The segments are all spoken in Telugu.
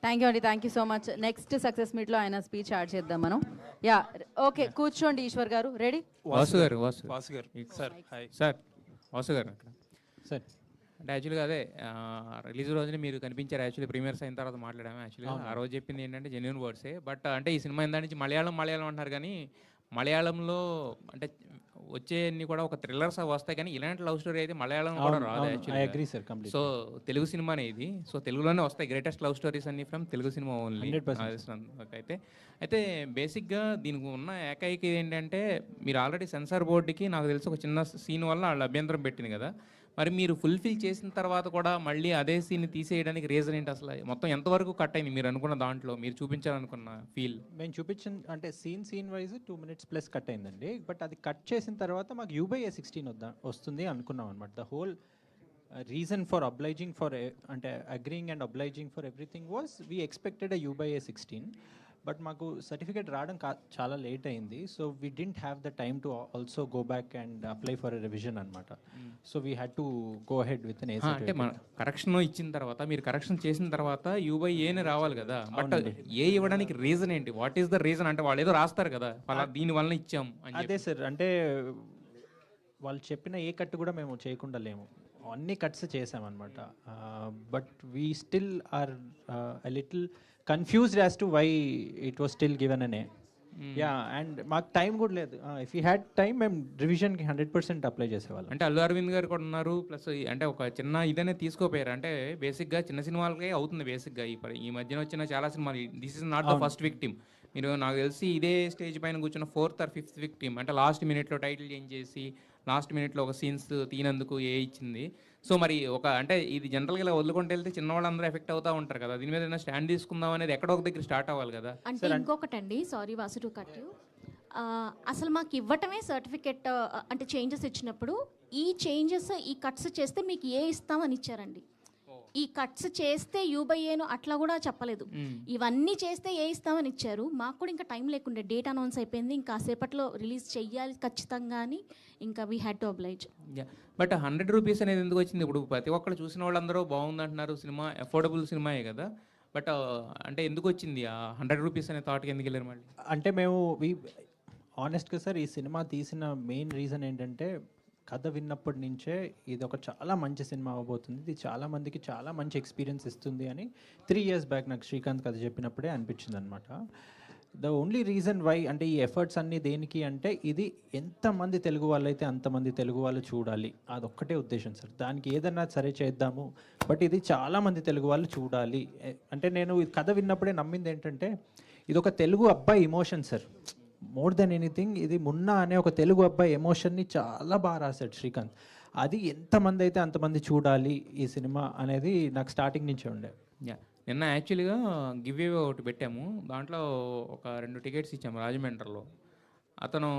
థ్యాంక్ యూ అండి, thank you so much. Next success మీట్లో ఆయన స్పీచ్ యాడ్ చేద్దాం మనం. యా ఓకే, కూర్చోండి ఈశ్వర్ గారు. రెడీ? వాసు గారు సార్ హాయ్ సార్ వాసు గారు అక్కడ సార్. అంటే యాక్చువల్గా అదే రిలీజ్ రోజున మీరు కనిపించారు. యాక్చువల్లీ ప్రీమియర్స్ అయిన తర్వాత మాట్లాడాము. యాక్చువల్గా ఆ రోజు చెప్పింది ఏంటంటే జెన్యున్ వర్డ్సే. బట్ అంటే ఈ సినిమా ఇందా నుంచి మలయాళం అంటారు కానీ మలయాళంలో అంటే వచ్చేవన్నీ కూడా ఒక థ్రిల్లర్స్ వస్తాయి కానీ ఇలాంటి లవ్ స్టోరీ అయితే మలయాళం కూడా రాదు యాక్చువల్లీ. సో తెలుగు సినిమానే ఇది. సో తెలుగులోనే వస్తాయి గ్రేటెస్ట్ లవ్ స్టోరీస్ అన్ని ఫ్రమ్ తెలుగు సినిమా ఓన్లీ. అయితే బేసిక్గా దీనికి ఉన్న ఏకైక ఏంటంటే మీరు ఆల్రెడీ సెన్సార్ బోర్డుకి నాకు తెలిసి ఒక చిన్న సీన్ వల్ల వాళ్ళు అభ్యంతరం పెట్టింది కదా. మరి మీరు ఫుల్ఫిల్ చేసిన తర్వాత కూడా మళ్ళీ అదే సీన్ తీసేయడానికి రీజన్ ఏంటి? అసలు మొత్తం ఎంతవరకు కట్ అయింది మీరు అనుకున్న దాంట్లో, మీరు చూపించాలనుకున్న ఫీల్? మేము చూపించిన అంటే scene wise 2 minutes plus cut అయిందండి. బట్ అది కట్ చేసిన తర్వాత మాకు U/A16 వస్తుంది అనుకున్నాం అనమాట. The whole reason for obliging for అంటే agreeing and obliging for everything was we expected U/A16. But మాకు సర్టిఫికేట్ రావడం చాలా లేట్ అయింది. So we didn't have the time to also go back and apply for revision అనమాట. So we had to go ahead with అంటే మన కరెక్షన్ ఇచ్చిన తర్వాత మీరు కరెక్షన్ చేసిన తర్వాత U/A రావాలి కదా. బట్ ఏ ఇవ్వడానికి రీజన్ ఏంటి? What is the reason? అంటే వాళ్ళు ఏదో రాస్తారు కదా అలా దీని వల్ల ఇచ్చాం అని. అదే సార్, అంటే వాళ్ళు చెప్పిన ఏ కట్ కూడా మేము చేయకుండా లేము, అన్ని కట్స్ చేసామన్నమాట. But we still are little confused as to why it was still given అనే. యా, అండ్ మాకు టైం కూడా లేదు. ఇఫ్ యూ హ్యాడ్ టైం మేము రివిజన్కి 100% అప్లై చేసేవాళ్ళం. అంటే అల్లు అరవింద్ గారు కూడా ఉన్నారు. ప్లస్ అంటే ఒక చిన్న ఇదనే తీసుకోపోయారు. అంటే బేసిక్గా చిన్న సినిమాలకే అవుతుంది బేసిక్గా. ఈ మధ్యన వచ్చిన చాలా సినిమాలు this is not the first victim. మీరు నాకు తెలిసి ఇదే స్టేజ్ పైన కూర్చున్న 4th or 5th విక్టిమ్. అంటే లాస్ట్ మినిట్లో టైటిల్ చేంజ్ చేసి లాస్ట్ మినిట్లో ఒక సీన్స్ తీనందుకు ఇచ్చింది. సో మరి ఒక అంటే ఇది జనరల్గా ఇలా వదులుకుంటూ వెళ్తే చిన్నవాళ్ళందరూ ఎఫెక్ట్ అవుతూ ఉంటారు కదా. దీని మీద ఏదైనా స్టాండ్ తీసుకుందాం అనేది ఎక్కడో ఒక దగ్గర స్టార్ట్ అవ్వాలి కదా. అంటే ఇంకొకటండి, sorry Vasu to cut you, అసలు మాకు ఇవ్వటమే సర్టిఫికెట్ అంటే చేంజెస్ ఇచ్చినప్పుడు ఈ చేంజెస్ ఈ కట్స్ చేస్తే మీకు ఇస్తామని ఇచ్చారండి. ఈ కట్స్ చేస్తే U/Aను అట్లా కూడా చెప్పలేదు. ఇవన్నీ చేస్తే ఇస్తామని ఇచ్చారు. మాకు కూడా ఇంకా టైం లేకుండే, డేట్ అనౌన్స్ అయిపోయింది, ఇంకా కాసేపట్లో రిలీజ్ చెయ్యాలి ఖచ్చితంగా అని ఇంకా we had to oblige. But 100 rupees అనేది ఎందుకు వచ్చింది? ఇప్పుడు ప్రతి ఒక్కరు చూసిన వాళ్ళందరూ బాగుంది అంటున్నారు. సినిమా అఫోర్డబుల్ సినిమాయే కదా. బట్ అంటే ఎందుకు వచ్చింది ఆ 100 రూపీస్ అనే థాట్కి ఎందుకు వెళ్ళారు మళ్ళీ? అంటే మేము ఆనెస్ట్గా సార్ ఈ సినిమా తీసిన మెయిన్ రీజన్ ఏంటంటే కథ విన్నప్పటి నుంచే ఇది ఒక చాలా మంచి సినిమా అవ్వబోతుంది, ఇది చాలా మందికి చాలా మంచి ఎక్స్పీరియన్స్ ఇస్తుంది అని 3 years బ్యాక్ నాకు శ్రీకాంత్ కథ చెప్పినప్పుడే అనిపించింది అనమాట. ద ఓన్లీ రీజన్ వై అంటే ఈ ఎఫర్ట్స్ అన్నీ దేనికి అంటే ఇది ఎంతమంది తెలుగు వాళ్ళు అయితే అంతమంది తెలుగు వాళ్ళు చూడాలి, అదొక్కటే ఉద్దేశం సార్. దానికి ఏదన్నా సరే చేద్దాము, బట్ ఇది చాలామంది తెలుగు వాళ్ళు చూడాలి. అంటే నేను ఈ కథ విన్నప్పుడే నమ్మింది ఏంటంటే ఇది ఒక తెలుగు అబ్బాయి emotion sir. More than anything ఇది మున్నా అనే ఒక తెలుగు అబ్బాయి ఎమోషన్ని చాలా బాగా రాశాడు శ్రీకాంత్. అది ఎంతమంది అయితే అంతమంది చూడాలి ఈ సినిమా అనేది నాకు స్టార్టింగ్ నుంచే ఉండే. నిన్న యాక్చువల్గా గివ్ అవే ఒకటి పెట్టాము. దాంట్లో ఒక 2 టికెట్స్ ఇచ్చాము రాజమండ్రిలో. అతను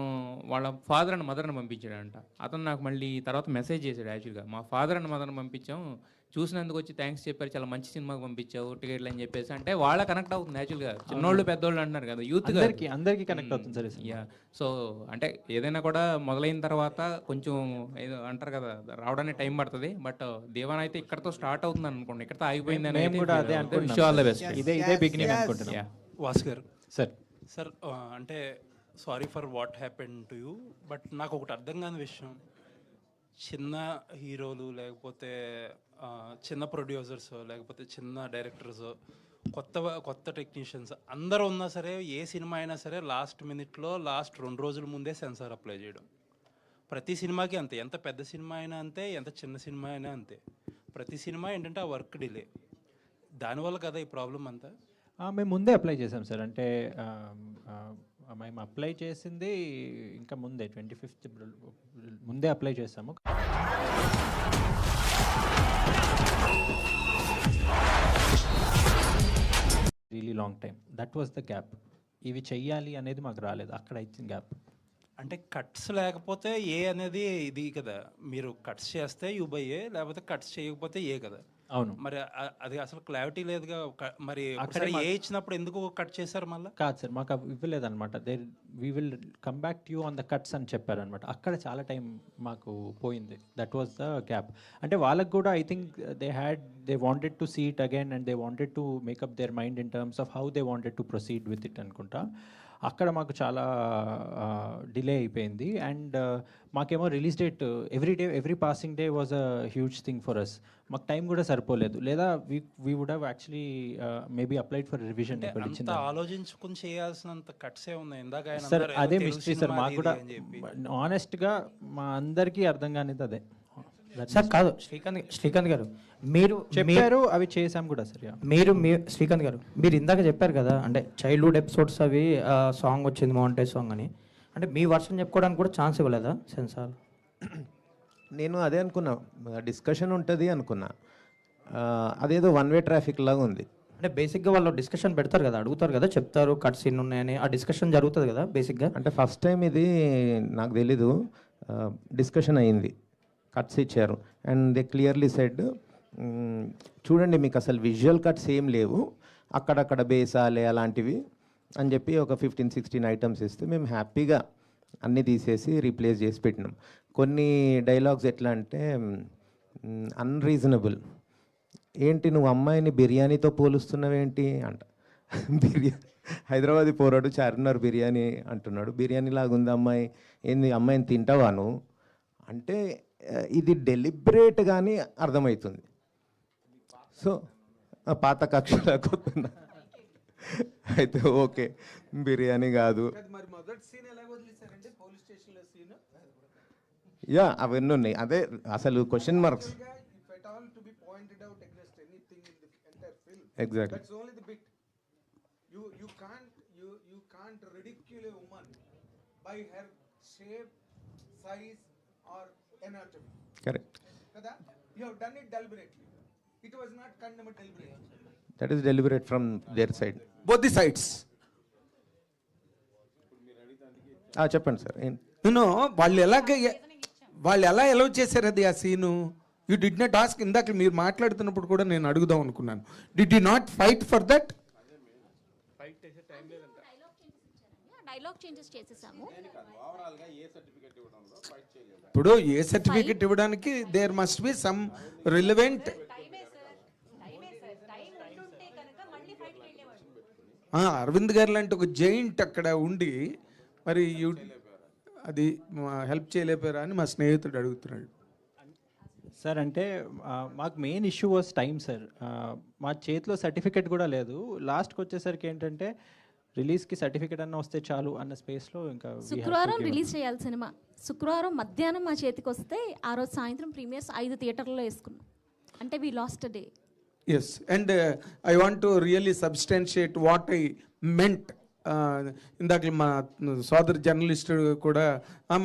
వాళ్ళ ఫాదర్ అండ్ మదర్ని పంపించాడంట. అతను నాకు మళ్ళీ తర్వాత మెసేజ్ చేశాడు. యాక్చువల్గా మా ఫాదర్ అండ్ మదర్ని పంపించాము, చూసినందుకు వచ్చి థ్యాంక్స్ చెప్పారు, చాలా మంచి సినిమాకి పంపించావు టికెట్లు అని చెప్పేసి. అంటే వాళ్ళ కనెక్ట్ అవుతుంది యాక్చువల్గా. చిన్నోళ్ళు పెద్దోళ్ళు అంటున్నారు కదా, యూత్ అందరికీ కనెక్ట్ అవుతుంది సార్. సో అంటే ఏదైనా కూడా మొదలైన తర్వాత కొంచెం ఏదో అంటారు కదా రావడానికి టైం పడుతుంది. బట్ దేవాన్ అయితే ఇక్కడతో స్టార్ట్ అవుతుంది అనుకోండి, ఇక్కడతో ఆగిపోయింది అని ఇదే బిగినింగ్ అనుకుంటున్నా. వాసు గారు సార్ అంటే sorry for what happen to you, but నాకు ఒకటి అర్థం కాని విషయం, చిన్న హీరోలు లేకపోతే చిన్న ప్రొడ్యూసర్స్ లేకపోతే చిన్న డైరెక్టర్స్ కొత్త టెక్నీషియన్స్ అందరూ ఉన్నా సరే ఏ సినిమా అయినా సరే లాస్ట్ మినిట్లో లాస్ట్ 2 రోజుల ముందే సెన్సార్ అప్లై చేయడం. ప్రతి సినిమాకి అంతే, ఎంత పెద్ద సినిమా అయినా అంతే, ఎంత చిన్న సినిమా అయినా అంతే. ప్రతి సినిమా ఏంటంటే ఆ వర్క్ డిలే, దానివల్ల కదా ఈ ప్రాబ్లం అంతా. మేము ముందే అప్లై చేసాం సార్. అంటే మేము అప్లై చేసింది ఇంకా ముందే 25th ముందే అప్లై చేసాము. Really long time, that was the gap. ఇవి చెయ్యాలి అనేది మాకు రాలేదు, అక్కడ ఇచ్చిన గ్యాప్. అంటే కట్స్ లేకపోతే అనేది ఇది కదా, మీరు కట్స్ చేస్తే U/A లేకపోతే కట్స్ చేయకపోతే కదా. అవును. మరి అది అసలు క్లారిటీ లేదుగా. మరి అక్కడే ఒకసారి ఏ ఇచ్చినప్పుడు ఎందుకు కట్ చేశారు మళ్ళీ? కాదు సార్, మాకు అవి ఇవ్వలేదన్నమాట. We will come back to you on the cuts అని చెప్పారనమాట. అక్కడ చాలా టైం మాకు పోయింది. That was the gap. అంటే వాళ్ళకి కూడా I think they wanted to see it again and they wanted to make up their mind in terms of how they wanted to proceed with it అనుకుంటా. అక్కడ మాకు చాలా డిలే అయిపోయింది. అండ్ మాకేమో release date every passing day was a huge thing for us. మాకు టైం కూడా సరిపోలేదు. లేదా we would have actually maybe applied for revision. అంత ఆలోచించుకుని చేయాల్సినంత కట్సే ఉన్నాయి. ఇందాక ఆయన సార్ అన్నారు, అదే ఏదో మిస్టరీ తెలుగు సార్ సినిమా మాకు అది కూడా. ఇది అని చెప్పి. ఆనెస్ట్గా మా అందరికీ అర్థం కానిది అదే సార్. కాదు శ్రీకాంత్ గారు, మీరు చెప్పారు, అవి చేసాం కూడా సార్. శ్రీకాంత్ గారు, మీరు ఇందాక చెప్పారు కదా, అంటే చైల్డ్హుడ్ ఎపిసోడ్స్ అవి సాంగ్ వచ్చింది మౌంటైన్ సాంగ్ అని, అంటే మీ వర్షన్ చెప్పుకోవడానికి కూడా ఛాన్స్ ఇవ్వలేదా సెన్సార్? నేను అదే అనుకున్నా, డిస్కషన్ ఉంటుంది అనుకున్నా. అదేదో వన్ వే ట్రాఫిక్ లాగా ఉంది. అంటే బేసిక్గా వాళ్ళు డిస్కషన్ పెడతారు కదా, అడుగుతారు కదా, చెప్తారు కట్ సీన్ ఉన్నాయని, ఆ డిస్కషన్ జరుగుతుంది కదా బేసిక్గా. అంటే ఫస్ట్ టైం ఇది నాకు తెలీదు, డిస్కషన్ అయింది, కట్స్ ఇచ్చారు. అండ్ దే క్లియర్లీ సెడ్, చూడండి మీకు అసలు విజువల్ కట్స్ ఏం లేవు, అక్కడక్కడ బేసాలే అలాంటివి అని చెప్పి ఒక 15-16 ఐటమ్స్ ఇస్తే మేము హ్యాపీగా అన్నీ తీసేసి రీప్లేస్ చేసి పెట్టినాం. కొన్ని డైలాగ్స్ ఎట్లా అంటే అన్రీజనబుల్. ఏంటి నువ్వు అమ్మాయిని బిర్యానీతో పోలుస్తున్నావేంటి అంట. హైదరాబాదీ పోరాడు చార్మినార్ బిర్యానీ అంటున్నాడు, బిర్యానీ లాగా ఉంది అమ్మాయి, ఏంది అమ్మాయిని తింటావా నువ్వు అంటే ఇది డెలిబరేట్గానే అర్థమవుతుంది. సో పాత కక్షలా కొత్త అయితే ఓకే బిర్యానీ కాదు. యా అవన్నీ ఉన్నాయి. అదే అసలు question marks. Exactly. You can't ridicule a woman by her shape, size or anatomy. Correct. Kada? You have done it deliberately. It was not condemned deliberately. That is deliberate from their side. Both the sides. చెప్పండి సార్. వాళ్ళు ఎలా ఎలవ్ చేశారు అది ఆ scene? You did not ask. ఇందాక మీరు మాట్లాడుతున్నప్పుడు కూడా నేను అడుగుదాం అనుకున్నాను, did you not fight for that? Dialogue changes చేసేసాము. ఇప్పుడు ఏ సర్టిఫికెట్ ఇవ్వడానికి there must be some relevant. Aravind garu లాంటి ఒక జైంట్ అక్కడ ఉండి మరి అది హెల్ప్ చేయలేపారా అని మా స్నేహితుడు అడుగుతున్నాడు. సార్ అంటే మాకు main issue was time sir. మా చేతిలో సర్టిఫికెట్ కూడా లేదు. లాస్ట్కి వచ్చేసరికి ఏంటంటే రిలీజ్కి సర్టిఫికెట్ అన్న వస్తే చాలు అన్న స్పేస్లో ఇంకా శుక్రవారం రిలీజ్ చేయాలి సినిమా. శుక్రవారం మధ్యాహ్నం మా చేతికి వస్తే ఆ రోజు సాయంత్రం ప్రీమియర్స్ 5 థియేటర్లో వేసుకున్నాం. అంటే we last day. Yes, and I want to really substantiate what I meant. ఇందాక మా సోదరు జర్నలిస్ట్ కూడా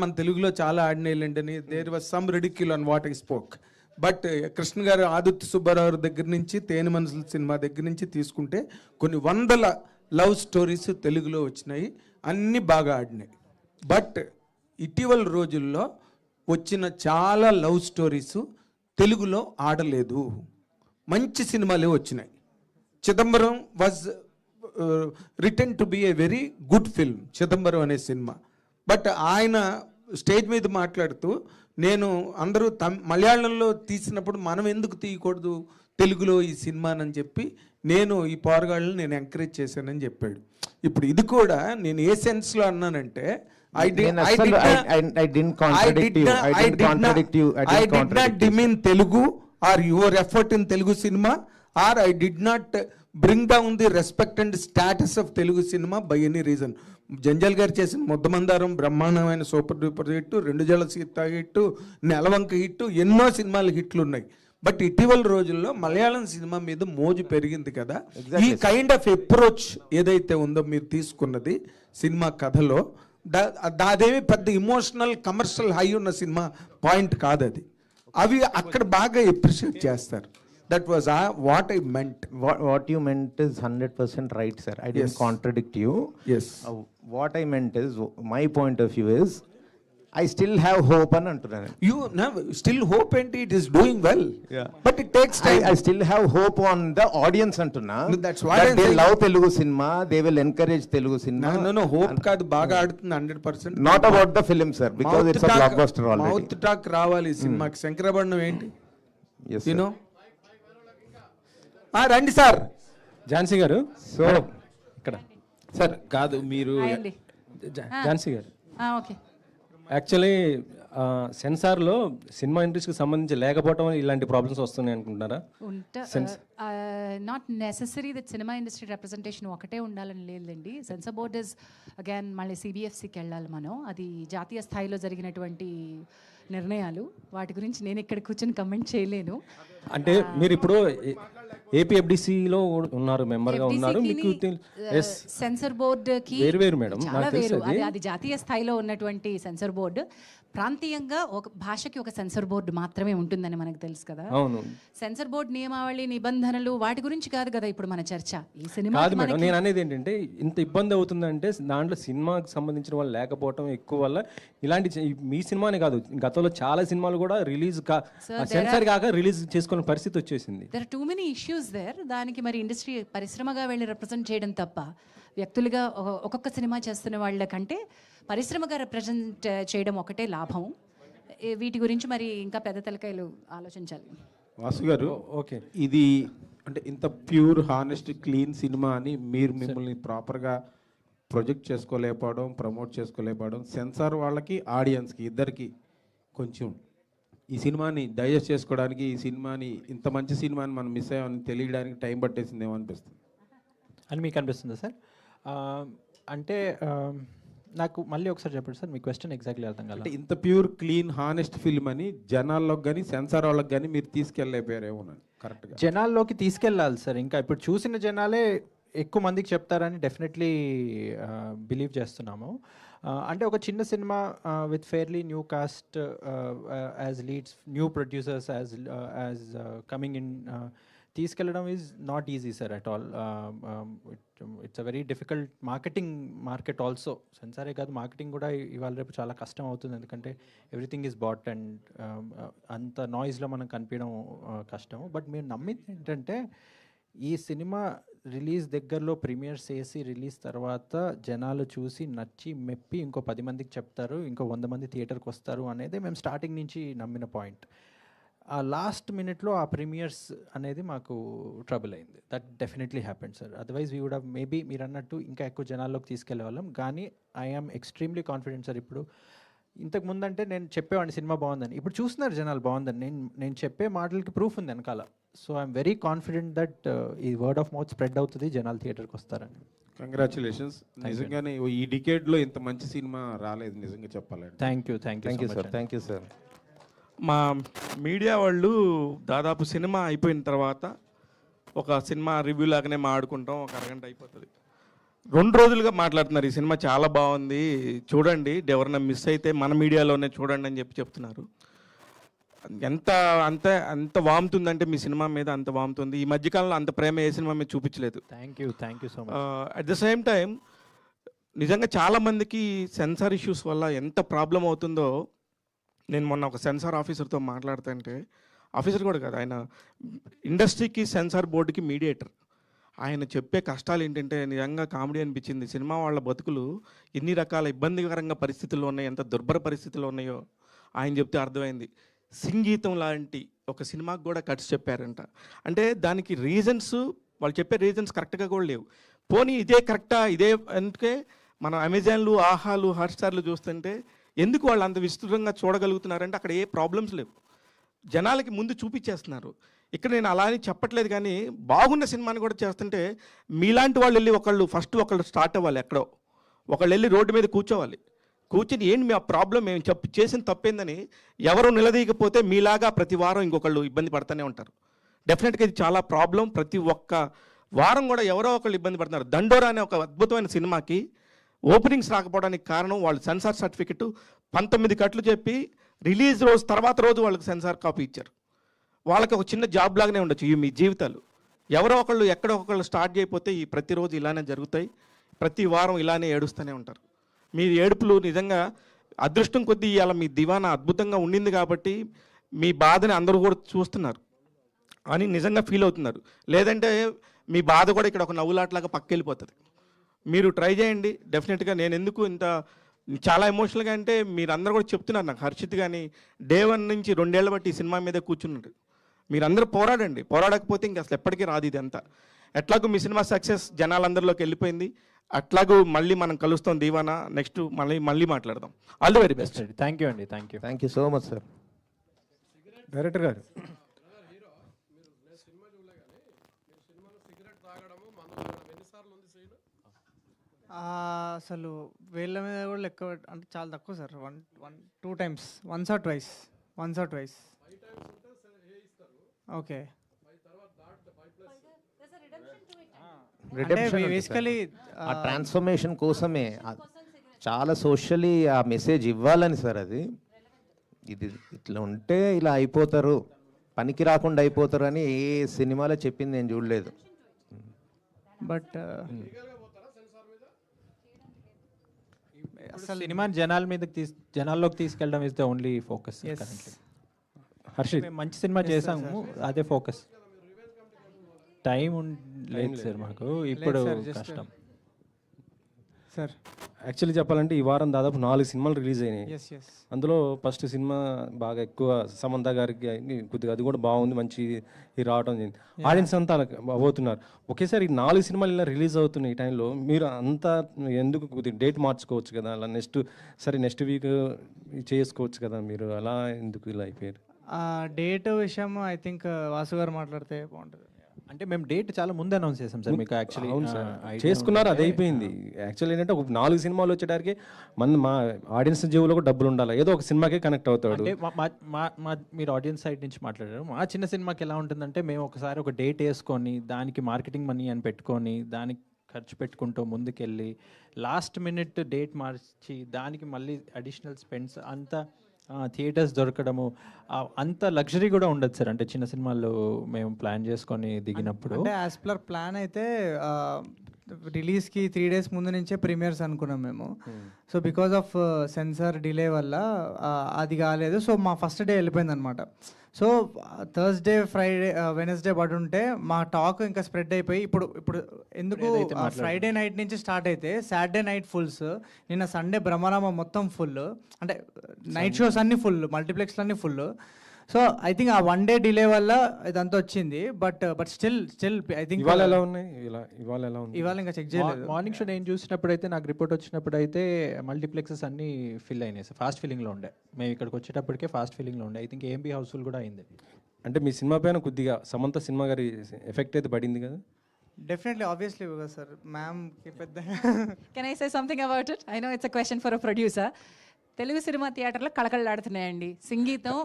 మన తెలుగులో చాలా ఆడినాయిలేంటని there was some ridicule on what I spoke. But Krishna garu Aditya Subbarao దగ్గర నుంచి తేనె మనసుల సినిమా దగ్గర నుంచి తీసుకుంటే కొన్ని వందల లవ్ స్టోరీస్ తెలుగులో వచ్చినాయి, అన్నీ బాగా ఆడినాయి. బట్ ఇటీవల రోజుల్లో వచ్చిన చాలా లవ్ స్టోరీస్ తెలుగులో ఆడలేదు. మంచి సినిమాలే వచ్చినాయి. Chidambaram was return to be a very good film, Chidambaram అనే సినిమా. బట్ ఆయన స్టేజ్ మీద మాట్లాడుతూ నేను అందరూ మలయాళంలో తీసినప్పుడు మనం ఎందుకు తీయకూడదు తెలుగులో ఈ సినిమానని చెప్పి నేను ఈ పోరగాళ్ళని నేను ఎంకరేజ్ చేశానని చెప్పాడు. ఇప్పుడు ఇది కూడా నేను ఏ సెన్స్లో అన్నానంటే I did not demean Telugu or your effort in Telugu cinema, or I did not bring down the respect and status of Telugu cinema by any reason. జంజల్ గారు చేసిన ముద్దమందారం బ్రహ్మాండమైన సూపర్ డూపర్ హిట్, 2 జల సీత హిట్, నెలవంక హిట్, ఎన్నో సినిమాలు హిట్లు ఉన్నాయి. బట్ ఇటీవల రోజుల్లో మలయాళం సినిమా మీద మోజు పెరిగింది కదా. ఈ కైండ్ ఆఫ్ అప్రోచ్ ఏదైతే ఉందో మీరు తీసుకున్నది సినిమా కథలో, అదేమి పెద్ద ఇమోషనల్ కమర్షియల్ హై ఉన్న సినిమా పాయింట్ కాదు అది. అవి అక్కడ బాగా అప్రిషియేట్ చేస్తారు. That was what I meant. What you meant is 100% right, sir. I didn't contradict you. Yes. What I meant is, my point of view is, I still have hope అని అంటున్నాను. యూ స్టిల్ హోప్ ఏంటి, it is doing well, but it takes time. I still have hope on the audience అంటున్నా. That's what I'm they saying. Love Telugu cinema, they will encourage Telugu cinema. No hope కాదు, బాగా ఆడుతుంది 100%. Not about the film sir, because it's a blockbuster already. Mouth talk రావాలి సినిమాకి. శంకరభరణం ఏంటి, Yes, యూనో. రండి సార్. ఝాన్సీ గారు, సో ఇక్కడ సార్ కాదు మీరు అయ్యండి. ఝాన్సీ గారు, ఓకే. యాక్చువల్లీ సెన్సార్లో సినిమా ఇండస్ట్రీకి సంబంధించి లేకపోవడం వల్ల ఇలాంటి ప్రాబ్లమ్స్ వస్తున్నాయి అనుకుంటున్నారా? Not necessary that cinema industry representation ఒకటే ఉండాలని లేదండి. సెన్సార్ బోర్డ్ ఇస్ అగైన్ మళ్ళీ సిబిఎఫ్సికి వెళ్ళాలి మనం. అది జాతీయ స్థాయిలో జరిగినటువంటి నిర్ణయాలు, వాటి గురించి నేను ఇక్కడ కూర్చొని కమెంట్ చేయలేను. అంటే మీరు ఇప్పుడు ఏపీఎఫ్డిసిలో ఉన్నారు, మెంబర్గా ఉన్నారు, మీకు సెన్సర్ బోర్డుకి వేరు మేడం, చాలా వేరు. అది జాతీయ స్థాయిలో ఉన్నటువంటి సెన్సర్ బోర్డు, ప్రాంతీయంగా ఒక భాషకి ఒక సెన్సర్ బోర్డు మాత్రమే ఉంటుందని మనకు తెలుసు కదా. అవును, సెన్సర్ బోర్డు నియమావళి, నిబంధనలు, వాటి గురించి కాదు కదా ఇప్పుడు మన చర్చ. ఈ సినిమా కాదు మేడం, నేను అనేది ఏంటంటే ఇంత ఇబ్బంది అవుతుందంటే దాంట్లో సినిమాకి సంబంధించిన వాళ్ళు లేకపోవడం ఎక్కువ వల్ల ఇలాంటి మీ సినిమానే కాదు, గతంలో చాలా సినిమాలు కూడా రిలీజ్ సెన్సార్ కాక రిలీజ్ చేసుకునే పరిస్థితి వచ్చేసింది. There are too many issues there. దానికి మరి ఇండస్ట్రీ పరిశ్రమగా వెళ్ళి రిప్రజెంట్ చేయడం తప్ప, వ్యక్తులుగా ఒక్కొక్క సినిమా చేస్తున్న వాళ్ళకంటే పరిశ్రమగా రిప్రజెంట్ చేయడం ఒకటే లాభం. వీటి గురించి మరి ఇంకా పెద్ద తలకాయలు ఆలోచించాలి. వాసు గారు, ఓకే, ఇది అంటే ఇంత ప్యూర్ హానెస్ట్ క్లీన్ సినిమా అని మీరు మిమ్మల్ని ప్రాపర్గా ప్రొజెక్ట్ చేసుకోలేకపోవడం, ప్రమోట్ చేసుకోలేకపోవడం, సెన్సార్ వాళ్ళకి ఆడియన్స్కి ఇద్దరికి కొంచెం ఈ సినిమాని డైజెస్ట్ చేసుకోవడానికి, ఈ సినిమాని ఇంత మంచి సినిమాని మనం మిస్ అయ్యామని తెలియడానికి టైం పట్టేసిందేమో అనిపిస్తుంది అని మీకు అనిపిస్తుందా సార్? అంటే నాకు మళ్ళీ ఒకసారి చెప్పండి సార్, మీ క్వశ్చన్ ఎగ్జాక్ట్లీ అర్థం కాలేదు. అంటే ఇంత ప్యూర్ క్లీన్ హానెస్ట్ ఫిల్మ్ అని జనాల్లోకి కానీ సెన్సార్ వాళ్ళకి కానీ మీరు తీసుకెళ్ళలేకపోయారేమో కరెక్ట్గా. జనాల్లోకి తీసుకెళ్ళాలి సార్. ఇంకా ఇప్పుడు చూసిన జనాలే ఎక్కువ మందికి చెప్తారని డెఫినెట్లీ బిలీవ్ చేస్తున్నాము. అంటే ఒక చిన్న సినిమా with fairly new cast as leads, new producers as coming in, తీసుకెళ్ళడం is not easy sir at all. It's a very difficult market also. సెన్సారే కాదు, మార్కెటింగ్ కూడా ఇవాళ రేపు చాలా కష్టం అవుతుంది. ఎందుకంటే ఎవ్రీథింగ్ ఈజ్ బాట్ అండ్ అంత నాయిస్లో మనం కనిపించడం కష్టం. బట్ మీరు నమ్మింది ఏంటంటే ఈ సినిమా రిలీజ్ దగ్గరలో ప్రీమియర్స్ చేసి రిలీజ్ తర్వాత జనాలు చూసి నచ్చి మెప్పి ఇంకో 10 మందికి చెప్తారు, ఇంకో 100 మంది థియేటర్కి వస్తారు అనేది మేము స్టార్టింగ్ నుంచి నమ్మిన పాయింట్. ఆ లాస్ట్ మినిట్లో ఆ ప్రీమియర్స్ అనేది మాకు ట్రబుల్ అయింది. That definitely happened sir. Otherwise we would have maybe మీరు అన్నట్టు ఇంకా ఎక్కువ జనాల్లోకి తీసుకెళ్లే వాళ్ళం. కానీ ఐఎమ్ ఎక్స్ట్రీమ్లీ కాన్ఫిడెంట్ సార్. ఇప్పుడు ఇంతకు ముందంటే నేను చెప్పేవాడిని సినిమా బాగుందని, ఇప్పుడు చూస్తున్నారు జనాలు బాగుందని. నేను చెప్పే మాటలకి ప్రూఫ్ ఉంది వెనకాల. So I'm very confident that ఈ వర్డ్ ఆఫ్ మౌత్ స్ప్రెడ్ అవుతుంది, జనాలు థియేటర్కి వస్తారని. కంగ్రాచులేషన్స్. నిజంగానే ఈ డికేడ్లో ఇంత మంచి సినిమా రాలేదు నిజంగా చెప్పాలంటే. Thank you sir, thank you sir. మా మీడియా వాళ్ళు దాదాపు సినిమా అయిపోయిన తర్వాత ఒక సినిమా రివ్యూ లాగానే మాట్లాడుకుంటాం, ఒక అరగంట అయిపోతుంది. 2 రోజులుగా మాట్లాడుతున్నారు ఈ సినిమా చాలా బాగుంది చూడండి, ఎవరైనా మిస్ అయితే మన మీడియాలోనే చూడండి అని చెప్తున్నారు. అంత వాముతుందంటే మీ సినిమా మీద అంత వాముతుంది. ఈ మధ్యకాలంలో అంత ప్రేమ ఏ సినిమా మీద చూపించలేదు. Thank you so much. At the same time నిజంగా చాలామందికి సెన్సార్ ఇష్యూస్ వల్ల ఎంత ప్రాబ్లం అవుతుందో, నేను మొన్న ఒక సెన్సార్ ఆఫీసర్తో మాట్లాడుతుంటే, ఆఫీసర్ కూడా కాదు, ఆయన ఇండస్ట్రీకి సెన్సార్ బోర్డుకి మీడియేటర్. ఆయన చెప్పే కష్టాలు ఏంటంటే నిజంగా కామెడీ అనిపించింది. సినిమా వాళ్ళ బతుకులు ఎన్ని రకాల ఇబ్బందికరంగా పరిస్థితుల్లో ఉన్నాయి, ఎంత దుర్భర పరిస్థితుల్లో ఉన్నాయో ఆయన చెప్తే అర్థమైంది. సంగీతం లాంటి ఒక సినిమాకి కూడా కట్స్ చెప్పారంట. అంటే దానికి రీజన్స్, వాళ్ళు చెప్పే రీజన్స్ కరెక్ట్గా కూడా లేవు. పోనీ ఇదే కరెక్టా, ఇదే అందుకే మనం అమెజాన్లు, ఆహాలు, హాట్స్టార్లు చూస్తుంటే ఎందుకు వాళ్ళు అంత విస్తృతంగా చూడగలుగుతున్నారంటే అక్కడ ఏ ప్రాబ్లమ్స్ లేవు, జనాలకి ముందు చూపించేస్తున్నారు. ఇక్కడ నేను అలా అని చెప్పట్లేదు, కానీ బాగున్న సినిమాని కూడా చేస్తుంటే మీలాంటి వాళ్ళు వెళ్ళి ఒకళ్ళు స్టార్ట్ అవ్వాలి, ఎక్కడో ఒకళ్ళు వెళ్ళి రోడ్డు మీద కూర్చోవాలి. కూర్చొని ఏంటి మీ ఆ ప్రాబ్లం, మేము చేసిన తప్పేందని ఎవరు నిలదీయకపోతే మీలాగా ప్రతి వారం ఇంకొకళ్ళు ఇబ్బంది పడుతూనే ఉంటారు. డెఫినెట్గా ఇది చాలా ప్రాబ్లం. ప్రతి ఒక్క వారం కూడా ఎవరో ఒకళ్ళు ఇబ్బంది పడుతున్నారు. దండోరా అనే ఒక అద్భుతమైన సినిమాకి ఓపెనింగ్స్ రాకపోవడానికి కారణం వాళ్ళు సెన్సార్ సర్టిఫికెట్ 19 కట్లు చెప్పి రిలీజ్ రోజు తర్వాత రోజు వాళ్ళకి సెన్సార్ కాపీ ఇచ్చారు. వాళ్ళకి ఒక చిన్న జాబ్ లాగానే ఉండొచ్చు ఇవి మీ జీవితాలు. ఎవరో ఒకళ్ళు ఎక్కడో ఒకళ్ళు స్టార్ట్ చేయకపోతే ఈ ప్రతిరోజు ఇలానే జరుగుతాయి, ప్రతి వారం ఇలానే ఏడుస్తూనే ఉంటారు. మీ ఏడుపులు నిజంగా అదృష్టం కొద్దీ ఇవాళ మీ దివానా అద్భుతంగా ఉండింది కాబట్టి మీ బాధని అందరూ కూడా చూస్తున్నారు అని నిజంగా ఫీల్ అవుతున్నారు. లేదంటే మీ బాధ కూడా ఇక్కడ ఒక నవ్వులాట్లాగా పక్కెళ్ళిపోతుంది. మీరు ట్రై చేయండి డెఫినెట్గా. నేను ఎందుకు ఇంత చాలా ఎమోషనల్గా అంటే మీరందరూ కూడా చెప్తున్నారు నాకు. హర్షిత్ కానీ డే 1 నుంచి 2 ఏళ్ళ బట్టి ఈ సినిమా మీదే కూర్చున్నారు. మీరందరూ పోరాడండి, పోరాడకపోతే ఇంక అసలు ఎప్పటికీ రాదు ఇది అంతా. ఎట్లాగూ మీ సినిమా సక్సెస్ జనాలందరిలోకి వెళ్ళిపోయింది. అట్లాగూ మళ్ళీ మనం కలుస్తాం దీవానా, నెక్స్ట్ మళ్ళీ మాట్లాడదాం. All the very best. Thank you అండి. Thank you so much sir. Director గారు, అసలు వీళ్ళ మీద కూడా లెక్క అంటే చాలా తక్కువ సార్. 2 times, once or twice. Okay, basically ఆ ట్రాన్స్ఫర్మేషన్ కోసమే చాలా సోషల్లీ ఆ మెసేజ్ ఇవ్వాలని సార్. అది ఇది ఇట్లా ఉంటే ఇలా అయిపోతారు, పనికి రాకుండా అయిపోతారు అని ఏ సినిమాలో చెప్పింది నేను చూడలేదు. బట్ అసలు సినిమాని జనాల్లోకి తీసుకెళ్ళడం is the only focus. Harshit మంచి సినిమా చేసాము, అదే ఫోకస్. టైం లేదు సార్ మాకు ఇప్పుడు, కష్టం సార్. యాక్చువల్లీ చెప్పాలంటే ఈ వారం దాదాపు 4 సినిమాలు రిలీజ్ అయినాయి. అందులో ఫస్ట్ సినిమా బాగా ఎక్కువ సమంత గారికి కొద్దిగా అది కూడా బాగుంది, మంచి రావడం జరిగింది. ఆడియన్స్ అంతా అవుతున్నారు. ఒకేసారి ఈ 4 సినిమాలు ఇలా రిలీజ్ అవుతున్నాయి ఈ టైంలో మీరు అంతా ఎందుకు కొద్దిగా డేట్ మార్చుకోవచ్చు కదా, అలా నెక్స్ట్ వీక్ చేసుకోవచ్చు కదా, మీరు అలా ఎందుకు ఇలా అయిపోయారు? డేట్ విషయం ఐ థింక్ వాసు గారు మాట్లాడితే బాగుంటుంది. అంటే మేము డేట్ చాలా ముందు అనౌన్స్ చేసాం సార్ మీకు. యాక్చువల్లీ అవును సార్, చేసుకున్నారు, అది అయిపోయింది. యాక్చువల్లీ ఏంటంటే ఒక 4 సినిమాలు వచ్చేటానికి మా ఆడియన్స్ జేబులో కూడా డబ్బులు ఉండాలి, ఏదో ఒక సినిమాకే కనెక్ట్ అవుతాడు. అంటే మీరు ఆడియన్స్ సైడ్ నుంచి మాట్లాడారు. మా చిన్న సినిమాకి ఎలా ఉంటుందంటే మేము ఒకసారి ఒక డేట్ వేసుకొని దానికి మార్కెటింగ్ మనీ అని పెట్టుకొని దానికి ఖర్చు పెట్టుకుంటూ ముందుకెళ్ళి లాస్ట్ మినిట్ డేట్ మార్చి దానికి మళ్ళీ అడిషనల్ స్పెండ్స్ అంతా థియేటర్స్ దొరకడము అంత లగ్జరీ కూడా ఉండదు సార్. అంటే చిన్న సినిమాల్లో మేము ప్లాన్ చేసుకొని దిగినప్పుడు అంటే యాజ్ పర్ ప్లాన్ అయితే రిలీజ్కి 3 days ముందు నుంచే ప్రీమియర్స్ అనుకున్నాం మేము. So because of censor delay వల్ల అది కాలేదు. సో మా ఫస్ట్ డే వెళ్ళిపోయింది అనమాట. సో థర్స్డే, ఫ్రైడే, వెనస్డే పడుంటే మా టాక్ ఇంకా స్ప్రెడ్ అయిపోయి ఇప్పుడు ఎందుకు ఫ్రైడే నైట్ నుంచి స్టార్ట్ అయితే సాటర్డే నైట్ ఫుల్స్, నిన్న సండే బ్రహ్మరామ మొత్తం ఫుల్, అంటే నైట్ షోస్ అన్నీ ఫుల్, మల్టీప్లెక్స్లు అన్నీ ఫుల్. సో ఐ థింక్ ఆ 1 day డిలే వల్ల ఇదంతా వచ్చింది. బట్ స్టిల్ ఐ థింక్ ఇవాళ ఎలా ఉన్నాయి, ఇవాళ ఇంకా చెక్ చేయలేదు. మార్నింగ్ షో నేను చూసినప్పుడు అయితే నాకు రిపోర్ట్ వచ్చినప్పుడు అయితే మల్టీప్లెక్సెస్ అన్నీ ఫిల్ అయినాయి సార్. ఫాస్ట్ ఫిల్లింగ్లో ఉండే. మేము ఇక్కడికి వచ్చేటప్పటికే ఫాస్ట్ ఫిల్లింగ్లో ఉండే. ఐ థింక్ ఏఎంబీ హౌస్ఫుల్ కూడా అయింది. అంటే మీ సినిమా పైన కొద్దిగా సమంత సినిమా గారి ఎఫెక్ట్ అయితే పడింది కదా? డెఫినెట్లీ, ఆబ్వియస్లీ కదా సార్. మ్యామ్కి పెద్ద can I say something about it? I know it's a question for a producer. Telugu cinema థియేటర్లో కళకళలాడుతున్నాయండి. సంగీతం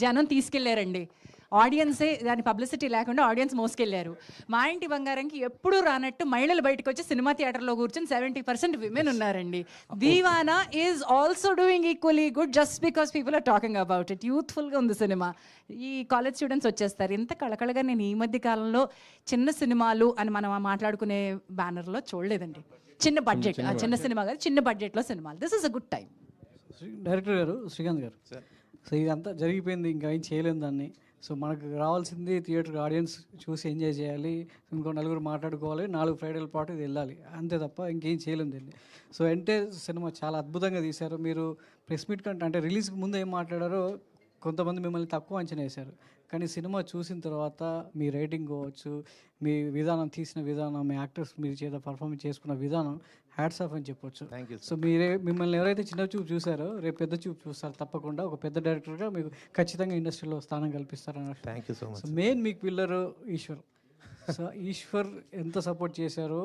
జనం తీసుకెళ్లారండి. ఆడియన్సే దాని పబ్లిసిటీ లేకుండా ఆడియన్స్ మోసుకెళ్లారు. మా ఇంటి బంగారంకి ఎప్పుడూ రానట్టు మహిళలు బయటకు వచ్చి సినిమా థియేటర్లో కూర్చొని 70% విమెన్ ఉన్నారండి. Deewana is also doing equally good just because people are talking about it. యూత్ఫుల్గా ఉంది సినిమా. ఈ కాలేజ్ స్టూడెంట్స్ వచ్చేస్తారు. ఇంత కళకళగా నేను ఈ మధ్య కాలంలో చిన్న సినిమాలు అని మనం మాట్లాడుకునే బ్యానర్లో చూడలేదండి. చిన్న బడ్జెట్, చిన్న సినిమా కాదు, చిన్న బడ్జెట్లో సినిమాలు. This is a good time. Director గారు, శ్రీకాంత్ గారు, సో ఇదంతా జరిగిపోయింది, ఇంకా ఏం చేయలేము దాన్ని. సో మనకు రావాల్సింది థియేటర్ ఆడియన్స్ చూసి ఎంజాయ్ చేయాలి, ఇంకో 4 మాట్లాడుకోవాలి, 4 ఫ్రైడేల పాటు ఇది వెళ్ళాలి, అంతే తప్ప ఇంకేం చేయలేము దీన్ని. సో సినిమా చాలా అద్భుతంగా తీశారు. మీరు ప్రెస్ మీట్ కంటే అంటే రిలీజ్కి ముందు ఏం మాట్లాడారో కొంతమంది మిమ్మల్ని తక్కువ అంచనా వేశారు. కానీ సినిమా చూసిన తర్వాత మీ రేటింగ్ కావచ్చు, మీ విధానం, తీసిన విధానం, మీ యాక్టర్స్ మీరు చేత పర్ఫార్మెన్స్ చేసుకున్న విధానం హ్యాట్స్ ఆఫ్ అని చెప్పొచ్చు. సో మిమ్మల్ని ఎవరైతే చిన్న చూపు చూసారో రేపు పెద్ద చూపు చూస్తారు తప్పకుండా. ఒక పెద్ద డైరెక్టర్గా మీకు ఖచ్చితంగా ఇండస్ట్రీలో స్థానం కల్పిస్తారని. Thank you so much. So main మీకు పిల్లరు ఈశ్వర్. సో ఈశ్వర్ ఎంత సపోర్ట్ చేశారో,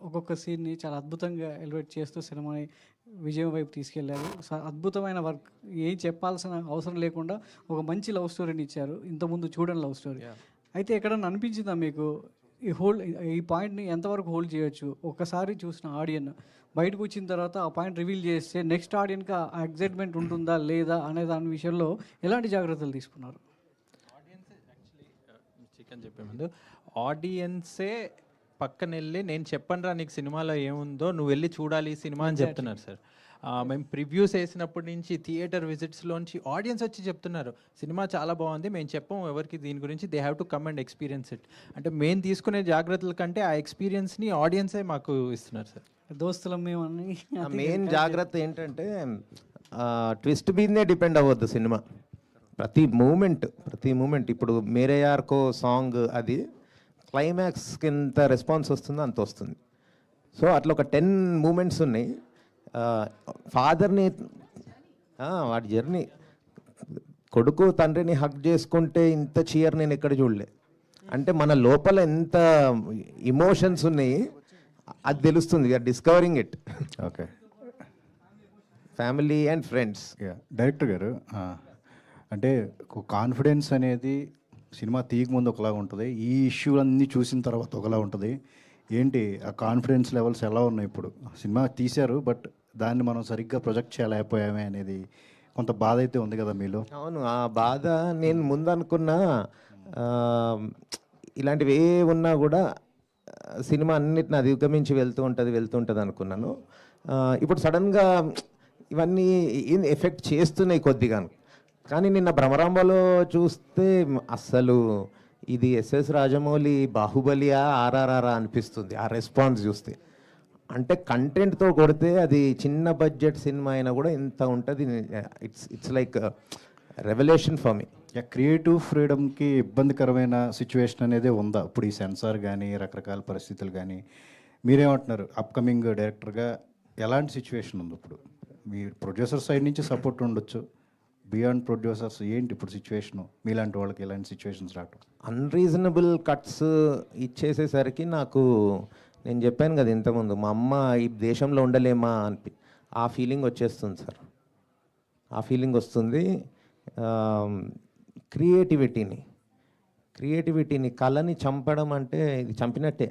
ఒక్కొక్క సీన్ని చాలా అద్భుతంగా ఎలివేట్ చేస్తూ సినిమాని విజయం వైపు తీసుకెళ్లారు. అద్భుతమైన వర్క్, ఏం చెప్పాల్సిన అవసరం లేకుండా ఒక మంచి లవ్ స్టోరీని ఇచ్చారు. ఇంతకుముందు చూడని లవ్ స్టోరీ. అయితే ఎక్కడన్నా అనిపించిందా మీకు ఈ పాయింట్ని ఎంతవరకు హోల్డ్ చేయొచ్చు? ఒకసారి చూసిన ఆడియన్ బయటకు వచ్చిన తర్వాత ఆ పాయింట్ రివీల్ చేస్తే నెక్స్ట్ ఆడియన్కి ఆ ఎగ్జైట్మెంట్ ఉంటుందా లేదా అనే దాని విషయంలో ఎలాంటి జాగ్రత్తలు తీసుకున్నారు? చికెన్ చెప్పే ముందు ఆడియన్సే పక్కన వెళ్ళి నేను చెప్పనురా నీకు సినిమాలో ఏముందో నువ్వు వెళ్ళి చూడాలి ఈ సినిమా అని చెప్తున్నారు సార్. మేము ప్రివ్యూస్ వేసినప్పటి నుంచి థియేటర్ విజిట్స్లోంచి ఆడియన్స్ వచ్చి చెప్తున్నారు సినిమా చాలా బాగుంది, మేము చెప్పం ఎవరికి దీని గురించి, they have to come and experience it. అంటే మేము తీసుకునే జాగ్రత్తల కంటే ఆ ఎక్స్పీరియన్స్ని ఆడియన్సే మాకు ఇస్తున్నారు సార్. దోస్తులం మేము అన్ని మెయిన్ జాగ్రత్త ఏంటంటే ట్విస్ట్ మీదనే డిపెండ్ అవ్వద్దు సినిమా. ప్రతి మూమెంట్ ఇప్పుడు మేరే యార్కో సాంగ్ అది క్లైమాక్స్కి ఎంత రెస్పాన్స్ వస్తుందో అంత వస్తుంది. సో అట్లా ఒక 10 మూమెంట్స్ ఉన్నాయి. ఫాదర్ని వాడి జర్నీ, కొడుకు తండ్రిని హక్ చేసుకుంటే ఇంత చీయర్ నేను ఎక్కడ చూడలే. అంటే మన లోపల ఎంత ఇమోషన్స్ ఉన్నాయి అది తెలుస్తుంది. We're discovering it. Okay, family and friends. Director గారు, అంటే కాన్ఫిడెన్స్ అనేది సినిమా తీయక ముందు ఒకలా ఉంటుంది, ఈ ఇష్యూలన్నీ చూసిన తర్వాత ఒకలా ఉంటుంది. ఏంటి ఆ కాన్ఫిడెన్స్ లెవెల్స్ ఎలా ఉన్నాయి ఇప్పుడు? సినిమా తీశారు బట్ దాన్ని మనం సరిగ్గా ప్రొజెక్ట్ చేయలేకపోయామే అనేది కొంత బాధ అయితే ఉంది కదా మీలో? అవును, ఆ బాధ నేను ముందు అనుకున్నా. ఇలాంటివి ఏ ఉన్నా కూడా సినిమా అన్నిటిని అధిగమించి వెళ్తూ ఉంటుంది అనుకున్నాను. ఇప్పుడు సడన్గా ఇవన్నీ ఎఫెక్ట్ చేస్తున్నాయి కొద్దిగా. కానీ నిన్న భ్రమరాంబలో చూస్తే అస్సలు ఇది ఎస్ఎస్ రాజమౌళి బాహుబలియా ఆర్ఆర్ఆర్ అనిపిస్తుంది ఆ రెస్పాన్స్ చూస్తే. అంటే కంటెంట్తో కొడితే అది చిన్న బడ్జెట్ సినిమా అయినా కూడా ఇంత ఉంటుంది. It's like revolution for me. Creative ఫ్రీడమ్కి ఇబ్బందికరమైన సిచ్యువేషన్ అనేది ఉందా ఇప్పుడు ఈ సెన్సార్ కానీ రకరకాల పరిస్థితులు కానీ? మీరేమంటున్నారు అప్కమింగ్ డైరెక్టర్గా ఎలాంటి సిచ్యువేషన్ ఉంది ఇప్పుడు? మీ ప్రొడ్యూసర్ సైడ్ నుంచి సపోర్ట్ ఉండొచ్చు, బియాండ్ ప్రొడ్యూసర్స్ ఏంటి ఇప్పుడు సిచ్యువేషను? మీలాంటి వాళ్ళకి ఎలాంటి సిచ్యువేషన్స్ రావటం? అన్రీజనబుల్ కట్స్ ఇచ్చేసేసరికి నాకు, నేను చెప్పాను కదా ఇంతకుముందు, మా అమ్మ ఈ దేశంలో ఉండలేమా అని ఆ ఫీలింగ్ వచ్చేస్తుంది సార్. ఆ ఫీలింగ్ వస్తుంది. క్రియేటివిటీని కళని చంపడం అంటే ఇది చంపినట్టే.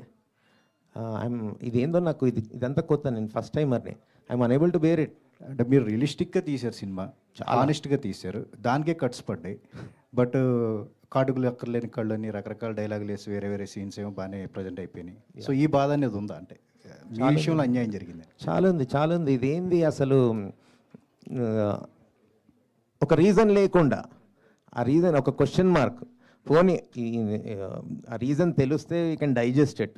ఇదేందో నాకు ఇదంతా కొత్త, నేను ఫస్ట్ టైమర్ని. I'm unable to bear it. అంటే మీరు రియలిస్టిక్గా తీశారు సినిమా, ఆనెస్ట్గా తీశారు, దానికే కట్స్ పడ్డాయి. బట్ కాటుకులు అక్కర్లేని కళ్ళని రకరకాల డైలాగులు వేసి వేరే వేరే సీన్స్ ఏమో బాగానే ప్రజెంట్ అయిపోయినాయి. సో ఈ బాధ అనేది ఉందా? అంటే మీ విషయంలో అన్యాయం జరిగింది? చాలా ఉంది. ఇదేంది అసలు ఒక రీజన్ లేకుండా, ఆ రీజన్ ఒక క్వశ్చన్ మార్క్ పోనీ ఆ రీజన్ తెలిస్తే యూ కెన్ డైజెస్ట్ ఇట్.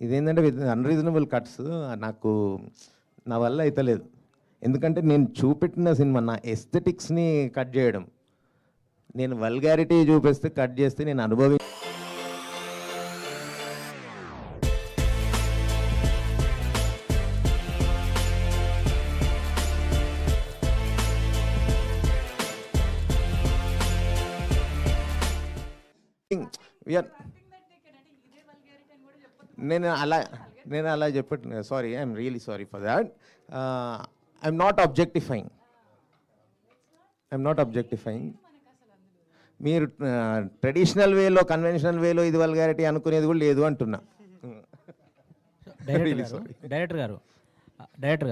ఇదేంటంటే విత్ అన్రీజనబుల్ కట్స్ నాకు నా వల్ల అయితలేదు. ఎందుకంటే నేను చూపెట్టిన సినిమా నా ఎస్థెటిక్స్ని కట్ చేయడం, నేను వల్గారిటీ చూపిస్తే కట్ చేస్తే నేను నేను అలా చెప్పట్లేదు. Sorry, I'm really sorry for that. I'm not objectifying. మీరు ట్రెడిషనల్ వేలో కన్వెన్షనల్ వేలో ఇది వల్గారిటీ అనుకునేది కూడా లేదు అంటున్నా. డైరెక్టర్